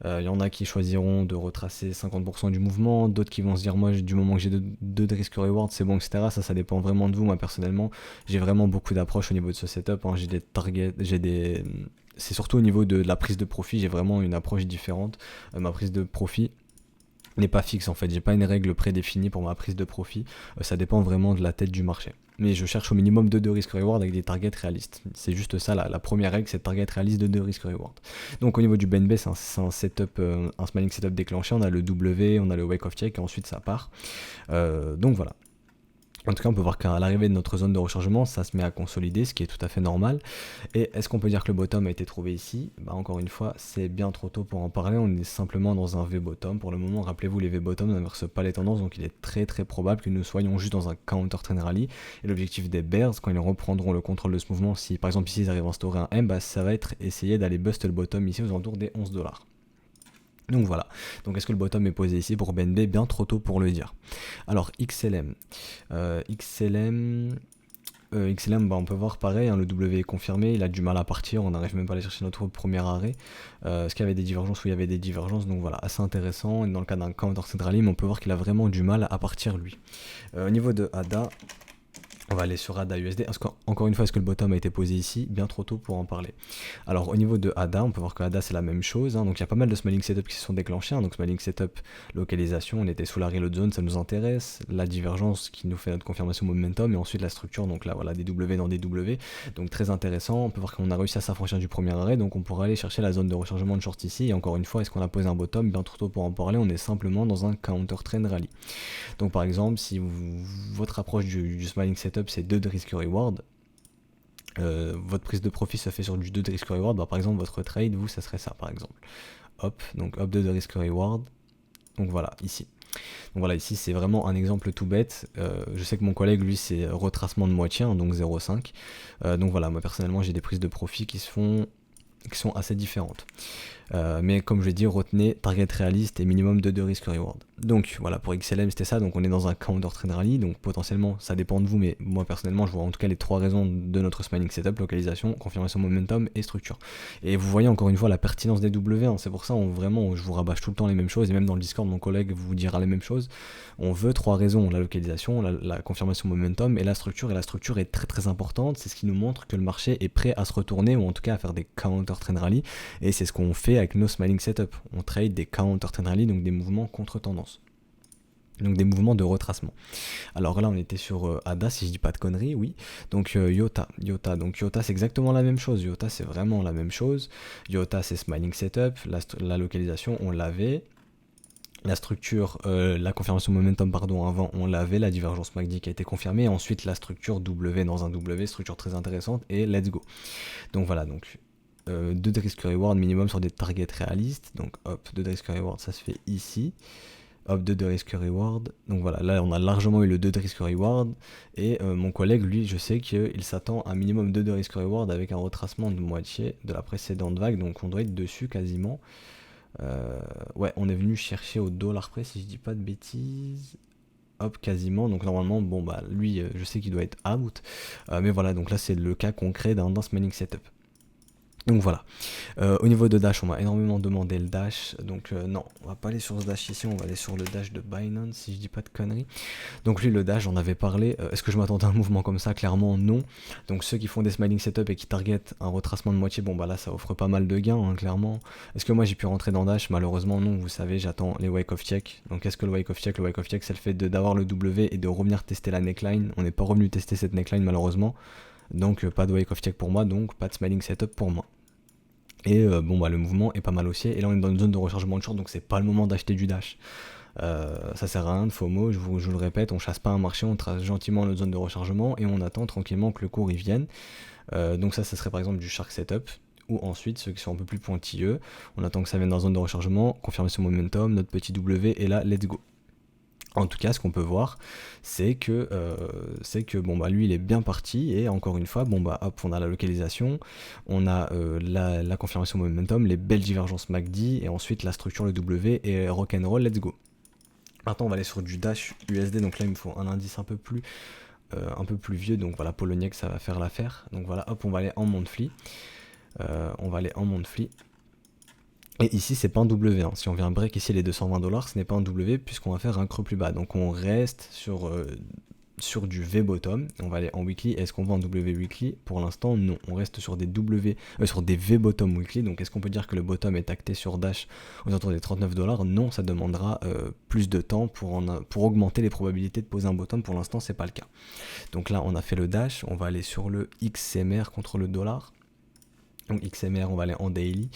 Il y en a qui choisiront de retracer 50% du mouvement, d'autres qui vont se dire moi du moment que j'ai deux de risk reward c'est bon, etc. Ça dépend vraiment de vous. Moi personnellement j'ai vraiment beaucoup d'approches au niveau de ce setup, hein. J'ai des targets, c'est surtout au niveau de la prise de profit, j'ai vraiment une approche différente. Ma prise de profit n'est pas fixe en fait, j'ai pas une règle prédéfinie pour ma prise de profit, ça dépend vraiment de la tête du marché. Mais je cherche au minimum de 2 risques reward avec des targets réalistes. C'est juste ça, la première règle, c'est de target réaliste de 2 risques reward. Donc au niveau du BNB, c'est un setup, un smiling setup déclenché, on a le W, on a le wake of check, et ensuite ça part. Donc voilà. En tout cas, on peut voir qu'à l'arrivée de notre zone de rechargement, ça se met à consolider, ce qui est tout à fait normal. Et est-ce qu'on peut dire que le bottom a été trouvé ici? Bah, encore une fois, c'est bien trop tôt pour en parler. On est simplement dans un V-bottom. Pour le moment, rappelez-vous, les V-bottom n'inversent pas les tendances, donc il est très très probable que nous soyons juste dans un counter trend rally. Et l'objectif des bears, quand ils reprendront le contrôle de ce mouvement, si par exemple ici ils arrivent à instaurer un M, bah, ça va être essayer d'aller bust le bottom ici aux alentours des 11$. Donc voilà, donc est-ce que le bottom est posé ici pour BNB? Bien trop tôt pour le dire. Alors XLM, XLM, bah, on peut voir pareil, hein, le W est confirmé, il a du mal à partir, on n'arrive même pas à aller chercher notre premier arrêt. Est-ce qu'il y avait des divergences? Oui, il y avait des divergences, donc voilà, assez intéressant. Et dans le cas d'un counter trend rally, mais on peut voir qu'il a vraiment du mal à partir lui. Au niveau de ADA, on va aller sur ADA USD. Encore une fois, est-ce que le bottom a été posé ici? Bien trop tôt pour en parler. Alors au niveau de ADA, on peut voir que ADA c'est la même chose, hein. Donc il y a pas mal de smiling setup qui se sont déclenchés, hein. Donc smiling setup, localisation, on était sous la reload zone, ça nous intéresse. La divergence qui nous fait notre confirmation momentum, et ensuite la structure, donc là voilà, des W dans des W. Donc très intéressant, on peut voir qu'on a réussi à s'affranchir du premier arrêt, donc on pourra aller chercher la zone de rechargement de short ici. Et encore une fois, est-ce qu'on a posé un bottom? Bien trop tôt pour en parler, on est simplement dans un counter trend rally. Donc par exemple, si votre approche du smiling setup c'est 2 de risk reward, votre prise de profit se fait sur du 2 de risk reward, bah, par exemple votre trade, vous, ça serait ça par exemple. Hop, donc hop 2 de risk reward, donc voilà, ici. Donc voilà, ici c'est vraiment un exemple tout bête. Je sais que mon collègue, lui, c'est retracement de moitié, hein, donc 0,5. Donc voilà, moi personnellement, j'ai des prises de profit qui sont assez différentes. Mais comme je l'ai dit, retenez target réaliste et minimum de risk reward. Donc voilà, pour XLM c'était ça, donc on est dans un counter trend rally, donc potentiellement ça dépend de vous, mais moi personnellement je vois en tout cas les 3 raisons de notre smiling setup: localisation, confirmation momentum et structure. Et vous voyez encore une fois la pertinence des W, hein, c'est pour ça vraiment je vous rabâche tout le temps les mêmes choses, et même dans le Discord mon collègue vous dira les mêmes choses. On veut 3 raisons: la localisation, la confirmation momentum et la structure est très très importante, c'est ce qui nous montre que le marché est prêt à se retourner, ou en tout cas à faire des counter trend rally, et c'est ce qu'on fait avec nos smiling setup. On trade des counter trend rally, donc des mouvements contre tendance. Donc des mouvements de retracement. Alors là on était sur ADA, si je dis pas de conneries, oui. Donc Yota, donc Yota c'est exactement la même chose. Yota c'est vraiment la même chose. Yota c'est smiling setup, la localisation on l'avait. La structure, la confirmation momentum, pardon, avant on l'avait, la divergence MACD qui a été confirmée, et ensuite la structure W dans un W, structure très intéressante, et let's go. Donc voilà, donc 2 de risk reward minimum sur des targets réalistes, donc hop, 2 de risk reward, ça se fait ici. Hop, 2 de risk reward. Donc voilà, là on a largement eu le 2 de risk reward. Et mon collègue, lui, je sais qu'il s'attend à un minimum 2 de risk reward avec un retracement de moitié de la précédente vague. Donc on doit être dessus quasiment. Ouais, on est venu chercher au dollar près, si je dis pas de bêtises. Hop, quasiment. Donc normalement, bon bah lui, je sais qu'il doit être out. Mais voilà, donc là c'est le cas concret d'un smiling setup. Donc voilà. Au niveau de Dash, on m'a énormément demandé le Dash, donc non, on va pas aller sur ce Dash ici, on va aller sur le Dash de Binance, si je dis pas de conneries. Donc lui, le Dash, j'en avais parlé. Est-ce que je m'attendais à un mouvement comme ça? Clairement non. Donc ceux qui font des smiling setup et qui targetent un retracement de moitié, bon bah là ça offre pas mal de gains, hein, clairement. Est-ce que moi j'ai pu rentrer dans Dash? Malheureusement non, vous savez, j'attends les wake of check. Donc qu'est-ce que le wake of check? Le wake of check, c'est le fait d'avoir le W et de revenir tester la neckline. On n'est pas revenu tester cette neckline malheureusement, donc pas de wake of check pour moi, donc pas de smiling setup pour moi. Et bon bah le mouvement est pas mal haussier, et là on est dans une zone de rechargement de short, donc c'est pas le moment d'acheter du Dash. Ça sert à rien de FOMO, je vous le répète, on chasse pas un marché, on trace gentiment notre zone de rechargement et on attend tranquillement que le cours y vienne. Donc ça serait par exemple du Shark Setup, ou ensuite ceux qui sont un peu plus pointilleux, on attend que ça vienne dans la zone de rechargement, confirmation momentum, notre petit W, et là let's go. En tout cas, ce qu'on peut voir, c'est que bon bah lui il est bien parti, et encore une fois, bon bah hop, on a la localisation, on a la confirmation momentum, les belles divergences MACD, et ensuite la structure, le W, et rock'n'roll, let's go. Maintenant on va aller sur du Dash USD, donc là il me faut un indice un peu plus vieux, donc voilà, Poloniex ça va faire l'affaire. Donc voilà, hop, on va aller en monthly. Et ici c'est pas un W, hein. Si on vient break ici les 220$, ce n'est pas un W puisqu'on va faire un creux plus bas. Donc on reste sur du V bottom. On va aller en weekly. Est-ce qu'on va en W weekly? Pour l'instant non, on reste sur des sur des V bottom weekly. Donc est-ce qu'on peut dire que le bottom est acté sur Dash aux alentours des 39$? Non, ça demandera plus de temps pour augmenter les probabilités de poser un bottom. Pour l'instant c'est pas le cas. Donc là on a fait le Dash, on va aller sur le XMR contre le dollar. Donc XMR, on va aller en daily.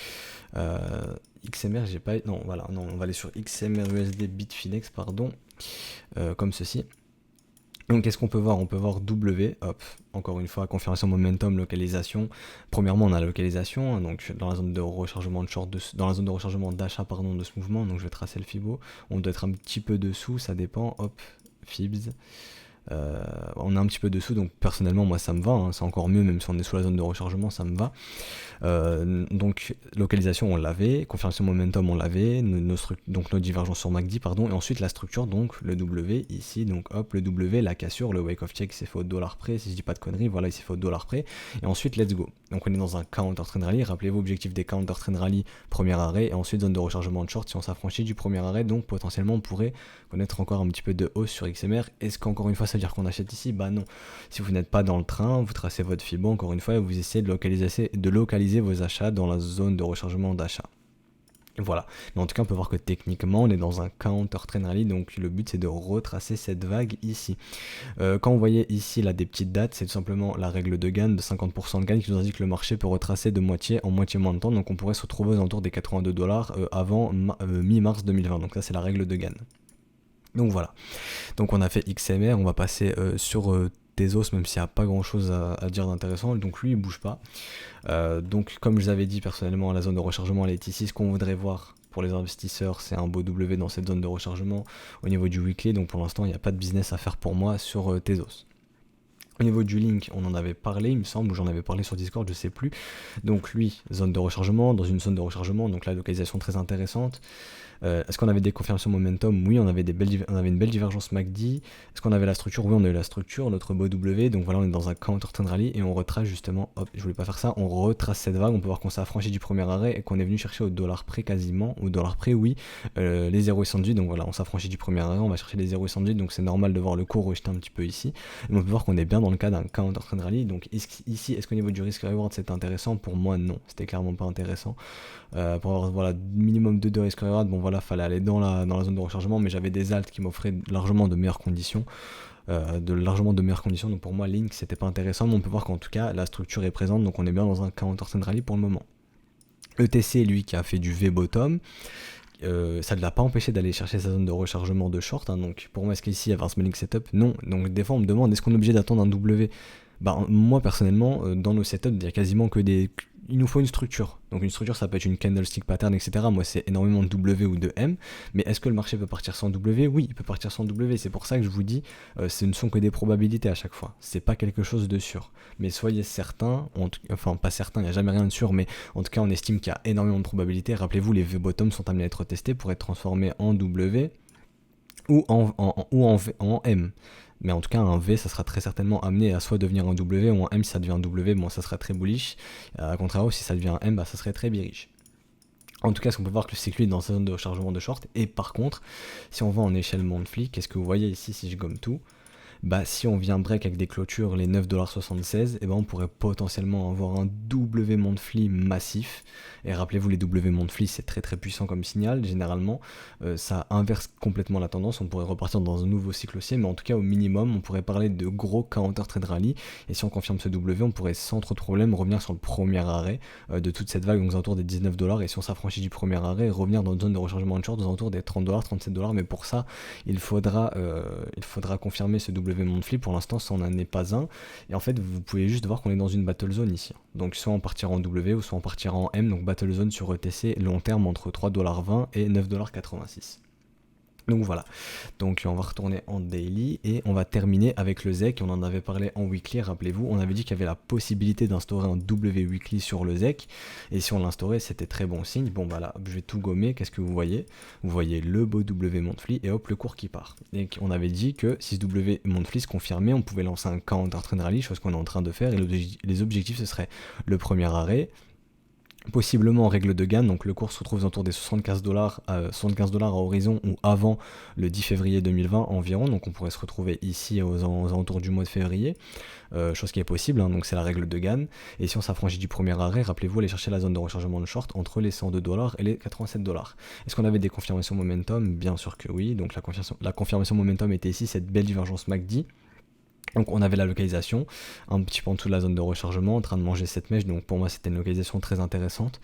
XMR, j'ai pas. Non, voilà, non, on va aller sur XMR USD Bitfinex, pardon, comme ceci. Donc qu'est-ce qu'on peut voir? On peut voir W, hop, encore une fois, confirmation momentum, localisation. Premièrement, on a la localisation, hein, donc dans la zone de rechargement de short, dans la zone de rechargement d'achat, pardon, de ce mouvement. Donc je vais tracer le Fibo. On doit être un petit peu dessous, ça dépend. Hop, Fibs. On est un petit peu dessous, donc personnellement moi ça me va, hein, c'est encore mieux, même si on est sous la zone de rechargement, ça me va. Donc localisation on l'avait, confirmation momentum on l'avait, donc nos divergences sur MACD, pardon, et ensuite la structure, donc le W ici, donc hop, le W, la cassure, le wake of check s'est fait au dollar près, si je dis pas de conneries, voilà, il s'est fait au dollar près, et ensuite let's go. Donc on est dans un counter trend rally, rappelez-vous, objectif des counter trend rally, premier arrêt, et ensuite zone de rechargement de short, si on s'affranchit du premier arrêt, donc potentiellement on pourrait connaître encore un petit peu de hausse sur XMR. Est-ce qu'encore une fois ça veut dire qu'on achète ici? Bah non. Si vous n'êtes pas dans le train, vous tracez votre FIBO encore une fois et vous essayez de localiser vos achats dans la zone de rechargement d'achat. Voilà, mais en tout cas on peut voir que techniquement on est dans un counter trend rally, donc le but c'est de retracer cette vague ici. Quand vous voyez ici là des petites dates, c'est tout simplement la règle de Gann de 50% de gain qui nous indique que le marché peut retracer de moitié en moitié moins de temps, donc on pourrait se retrouver aux alentours des 82 dollars avant mi-mars 2020, donc ça c'est la règle de Gann. Donc voilà, donc on a fait XMR, on va passer sur Tezos, même s'il n'y a pas grand chose à dire d'intéressant, donc lui il bouge pas. Donc comme je vous avais dit personnellement, la zone de rechargement elle est ici, ce qu'on voudrait voir pour les investisseurs c'est un beau W dans cette zone de rechargement au niveau du weekly, donc pour l'instant il n'y a pas de business à faire pour moi sur Tezos. Au niveau du link, on en avait parlé, il me semble, ou j'en avais parlé sur Discord, je sais plus. Donc lui, zone de rechargement, dans une zone de rechargement, donc la localisation très intéressante. Est-ce qu'on avait des confirmations momentum? Oui, on avait une belle divergence MACD. Est-ce qu'on avait la structure? Oui, on a eu la structure, notre beau W. Donc voilà, on est dans un counter trend rally et on retrace justement, hop, je voulais pas faire ça, on retrace cette vague. On peut voir qu'on s'est affranchi du premier arrêt et qu'on est venu chercher au dollar près quasiment, au dollar près, oui, les 0,78. Donc voilà, on s'affranchit du premier arrêt, on va chercher les 0,78. Donc c'est normal de voir le cours rejeter un petit peu ici. Et on peut voir qu'on est bien dans le cas d'un counter trend rally. Donc ici, est-ce qu'au niveau du risk reward c'est intéressant? Pour moi, non, c'était clairement pas intéressant. Pour avoir voilà, minimum de risk reward, bon voilà, fallait aller dans la zone de rechargement, mais j'avais des alts qui m'offraient largement de meilleures conditions. Donc pour moi Link c'était pas intéressant, mais on peut voir qu'en tout cas la structure est présente, donc on est bien dans un counter trend rally pour le moment. ETC lui qui a fait du V-bottom, ça ne l'a pas empêché d'aller chercher sa zone de rechargement de short, hein, donc pour moi est-ce qu'ici il y avait un smelling setup? Non, donc des fois on me demande est-ce qu'on est obligé d'attendre un W? Bah moi personnellement dans nos setups il y a quasiment que il nous faut une structure. Donc une structure ça peut être une candlestick pattern etc. Moi c'est énormément de W ou de M. Mais est-ce que le marché peut partir sans W? Oui, il peut partir sans W. C'est pour ça que je vous dis ce ne sont que des probabilités à chaque fois. C'est pas quelque chose de sûr. Mais soyez certains, enfin pas certains, il n'y a jamais rien de sûr, mais en tout cas on estime qu'il y a énormément de probabilités. Rappelez-vous, les V-bottom sont amenés à être testés pour être transformés en W ou en M. Mais en tout cas un V ça sera très certainement amené à soit devenir un W ou un M si ça devient un W, bon ça sera très bullish, à contrario si ça devient un M bah ça serait très bearish. En tout cas ce qu'on peut voir que le cycle est dans sa zone de rechargement de short, et par contre si on va en échelle monthly, qu'est-ce que vous voyez ici si je gomme tout? Bah si on vient break avec des clôtures les 9,76$, et ben on pourrait potentiellement avoir un W monthly massif. Et rappelez-vous les W monthly c'est très très puissant comme signal, généralement ça inverse complètement la tendance, on pourrait repartir dans un nouveau cycle haussier, mais en tout cas au minimum on pourrait parler de gros counter trade rally, et si on confirme ce W on pourrait sans trop de problème revenir sur le premier arrêt de toute cette vague, donc aux alentours des 19$, et si on s'affranchit du premier arrêt, revenir dans une zone de rechargement de short aux alentours des 30$, 37$, mais pour ça il faudra confirmer ce W monthly. Pour l'instant ça n'en est pas un, et en fait vous pouvez juste voir qu'on est dans une battle zone ici, donc soit on partira en W ou soit on partira en M, donc battle zone sur ETC long terme entre 3,20$ et 9,86$. Donc voilà, donc on va retourner en daily et on va terminer avec le ZEC. On en avait parlé en weekly, rappelez-vous, on avait dit qu'il y avait la possibilité d'instaurer un W weekly sur le ZEC, et si on l'instaurait c'était très bon signe. Bon bah là je vais tout gommer, qu'est-ce que vous voyez le beau W monthly et hop le cours qui part. Et on avait dit que si ce W monthly se confirmait, on pouvait lancer un counter trend rally, chose qu'on est en train de faire, et les objectifs ce serait le premier arrêt, possiblement en règle de Gann, donc le cours se retrouve autour des 75$ à horizon ou avant le 10 février 2020 environ, donc on pourrait se retrouver ici aux alentours du mois de février, chose qui est possible, hein, donc c'est la règle de Gann. Et si on s'affranchit du premier arrêt, rappelez-vous, aller chercher la zone de rechargement de short entre les 102$ et les 87$. Est-ce qu'on avait des confirmations momentum? Bien sûr que oui, donc la confirmation momentum était ici, cette belle divergence MACD. Donc on avait la localisation, un petit peu en dessous de la zone de rechargement, en train de manger cette mèche, donc pour moi c'était une localisation très intéressante.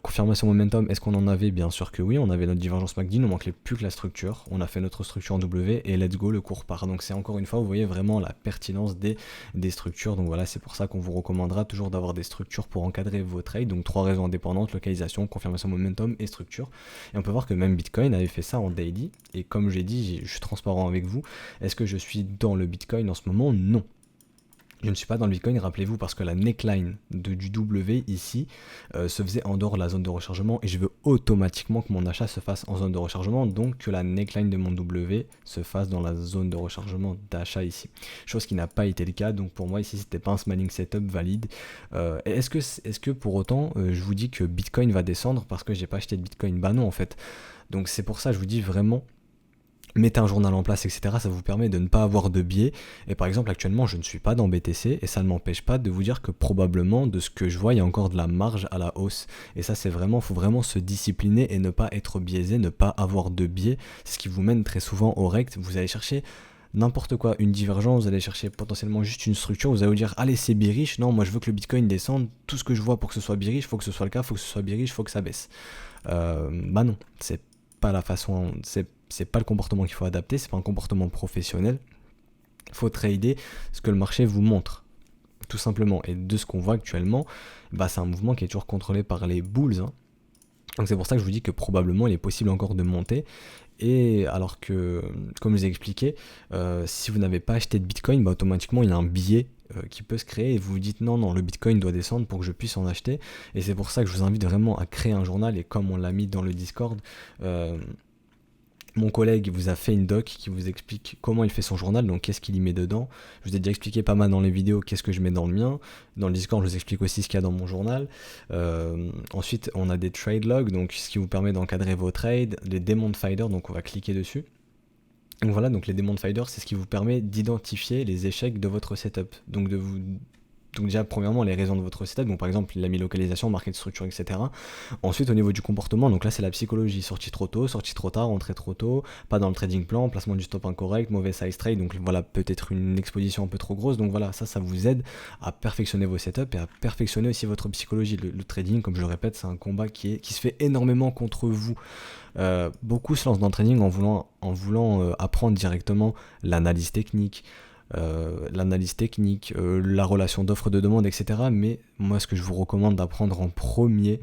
Confirmation momentum, est-ce qu'on en avait? Bien sûr que oui, on avait notre divergence MACD, il ne manquait plus que la structure, on a fait notre structure en W et let's go, le cours part. Donc c'est encore une fois, vous voyez vraiment la pertinence des structures, donc voilà, c'est pour ça qu'on vous recommandera toujours d'avoir des structures pour encadrer vos trades, donc 3 raisons indépendantes, localisation, confirmation momentum et structure. Et on peut voir que même Bitcoin avait fait ça en daily, et comme j'ai dit, je suis transparent avec vous, est-ce que je suis dans le Bitcoin en ce moment? Non. Je ne suis pas dans le Bitcoin, rappelez-vous, parce que la neckline du W ici se faisait en dehors de la zone de rechargement et je veux automatiquement que mon achat se fasse en zone de rechargement, donc que la neckline de mon W se fasse dans la zone de rechargement d'achat ici. Chose qui n'a pas été le cas, donc pour moi ici c'était pas un smiling setup valide. Est-ce que pour autant je vous dis que Bitcoin va descendre parce que j'ai pas acheté de Bitcoin? Bah non en fait. Donc c'est pour ça que je vous dis vraiment, mettez un journal en place, etc. Ça vous permet de ne pas avoir de biais. Et par exemple, actuellement, je ne suis pas dans BTC et ça ne m'empêche pas de vous dire que probablement, de ce que je vois, il y a encore de la marge à la hausse. Et ça, c'est vraiment, faut vraiment se discipliner et ne pas être biaisé, ne pas avoir de biais. C'est ce qui vous mène très souvent au rect. Vous allez chercher n'importe quoi, une divergence, vous allez chercher potentiellement juste une structure, vous allez vous dire, allez, c'est bearish, non, moi je veux que le Bitcoin descende, tout ce que je vois pour que ce soit bearish, faut que ce soit le cas, faut que ce soit bearish, faut que ça baisse. Bah non, c'est pas la façon, c'est pas le comportement qu'il faut adapter, c'est pas un comportement professionnel. Il faut trader ce que le marché vous montre, tout simplement. Et de ce qu'on voit actuellement, bah c'est un mouvement qui est toujours contrôlé par les bulls, hein. Donc c'est pour ça que je vous dis que probablement il est possible encore de monter. Et alors que, comme je vous ai expliqué, si vous n'avez pas acheté de Bitcoin, bah automatiquement il y a un biais qui peut se créer et vous vous dites non, le Bitcoin doit descendre pour que je puisse en acheter. Et c'est pour ça que je vous invite vraiment à créer un journal, et comme on l'a mis dans le Discord, mon collègue vous a fait une doc qui vous explique comment il fait son journal, donc qu'est-ce qu'il y met dedans. Je vous ai déjà expliqué pas mal dans les vidéos qu'est-ce que je mets dans le mien. Dans le Discord, je vous explique aussi ce qu'il y a dans mon journal. Ensuite, on a des trade logs, donc ce qui vous permet d'encadrer vos trades, les Demon Finder, donc on va cliquer dessus. Donc voilà, donc les Demon Finder, c'est ce qui vous permet d'identifier les échecs de votre setup. Donc déjà, premièrement, les raisons de votre setup, donc par exemple, il a mis localisation, marqué de structure, etc. Ensuite, au niveau du comportement, donc là, c'est la psychologie. Sortie trop tôt, sortie trop tard, entrée trop tôt, pas dans le trading plan, placement du stop incorrect, mauvais size trade, donc voilà, peut-être une exposition un peu trop grosse. Donc voilà, ça vous aide à perfectionner vos setups et à perfectionner aussi votre psychologie. Le trading, comme je le répète, c'est un combat qui se fait énormément contre vous. Beaucoup se lancent dans le trading en voulant apprendre directement l'analyse technique, la relation d'offre de demande, etc. Mais moi, ce que je vous recommande d'apprendre en premier,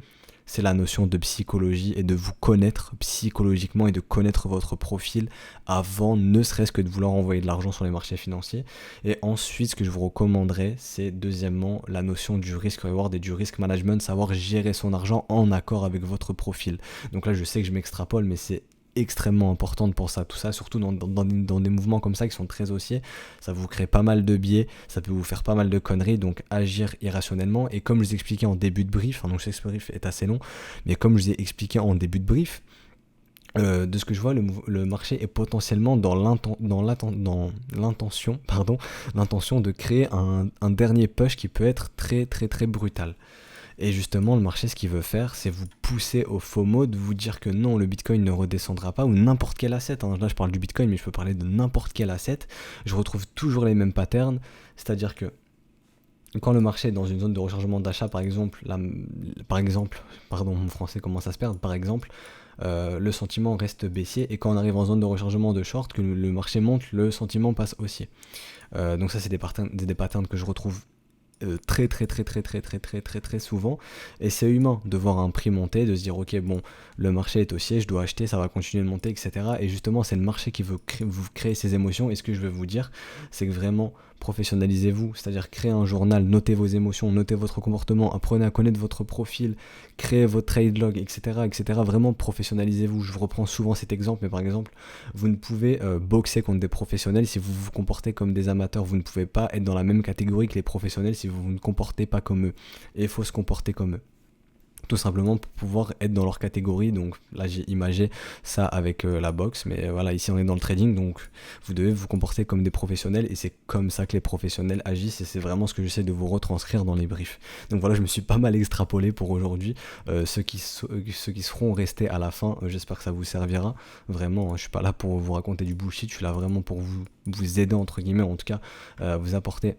c'est la notion de psychologie et de vous connaître psychologiquement et de connaître votre profil avant ne serait-ce que de vouloir envoyer de l'argent sur les marchés financiers. Et ensuite, ce que je vous recommanderais, c'est deuxièmement la notion du risk reward et du risk management, savoir gérer son argent en accord avec votre profil. Donc là, je sais que je m'extrapole, mais c'est extrêmement importante pour ça, tout ça, surtout dans des mouvements comme ça qui sont très haussiers, ça vous crée pas mal de biais, ça peut vous faire pas mal de conneries, donc agir irrationnellement. Et comme je vous ai expliqué en début de brief, donc ce brief est assez long, mais comme je vous ai expliqué en début de brief, de ce que je vois, le marché est potentiellement dans l'intention de créer un dernier push qui peut être très très très brutal. Et justement, le marché, ce qu'il veut faire, c'est vous pousser au FOMO, de vous dire que non, le Bitcoin ne redescendra pas, ou n'importe quel asset. Là, je parle du Bitcoin, mais je peux parler de n'importe quel asset. Je retrouve toujours les mêmes patterns, c'est-à-dire que quand le marché est dans une zone de rechargement d'achat, par exemple, pardon, mon français commence à se perdre, par exemple, le sentiment reste baissier, et quand on arrive en zone de rechargement de short, que le marché monte, le sentiment passe haussier. Donc ça, c'est des patterns que je retrouve très souvent, et c'est humain de voir un prix monter, de se dire ok, bon, le marché est haussier, je dois acheter, ça va continuer de monter, etc. Et justement, c'est le marché qui veut vous créer ces émotions. Et ce que je veux vous dire, c'est que vraiment professionnalisez-vous, c'est-à-dire créez un journal, notez vos émotions, notez votre comportement, apprenez à connaître votre profil, créez votre trade log, etc. Vraiment professionnalisez-vous. Je vous reprends souvent cet exemple, mais par exemple, vous ne pouvez boxer contre des professionnels si vous vous comportez comme des amateurs. Vous ne pouvez pas être dans la même catégorie que les professionnels si vous ne comportez pas comme eux. Et il faut se comporter comme eux. tout simplement pour pouvoir être dans leur catégorie. Donc là j'ai imagé ça avec la boxe, mais voilà, ici on est dans le trading, donc vous devez vous comporter comme des professionnels, et c'est comme ça que les professionnels agissent, et c'est vraiment ce que j'essaie de vous retranscrire dans les briefs. Donc voilà, je me suis pas mal extrapolé pour aujourd'hui. Ceux qui seront restés à la fin, j'espère que ça vous servira vraiment, hein. Je suis pas là pour vous raconter du bullshit, je suis là vraiment pour vous aider entre guillemets, en tout cas vous apporter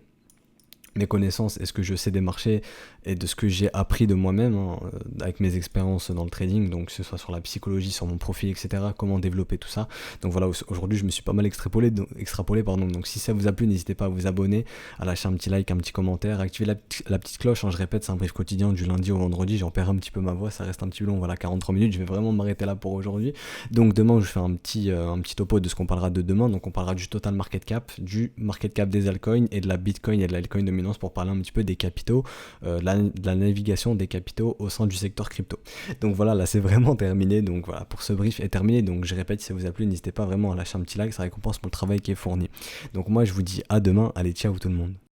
mes connaissances et ce que je sais des marchés et de ce que j'ai appris de moi-même, hein, avec mes expériences dans le trading, donc que ce soit sur la psychologie, sur mon profil, etc., comment développer tout ça. Donc voilà, aujourd'hui je me suis pas mal extrapolé, pardon. Donc si ça vous a plu, n'hésitez pas à vous abonner, à lâcher un petit like, un petit commentaire, à activer la petite cloche, hein. Je répète, c'est un brief quotidien du lundi au vendredi, j'en perds un petit peu ma voix, ça reste un petit peu long, voilà, 43 minutes, je vais vraiment m'arrêter là pour aujourd'hui. Donc demain je fais un petit topo de ce qu'on parlera de demain. Donc on parlera du total market cap, du market cap des altcoins et de la bitcoin et de l'altcoin dominance, pour parler un petit peu des capitaux, de la navigation des capitaux au sein du secteur crypto. Donc voilà, là c'est vraiment terminé. Donc voilà, pour ce brief est terminé. Donc je répète, si ça vous a plu, n'hésitez pas vraiment à lâcher un petit like, ça récompense pour le travail qui est fourni. Donc moi je vous dis à demain, allez ciao tout le monde.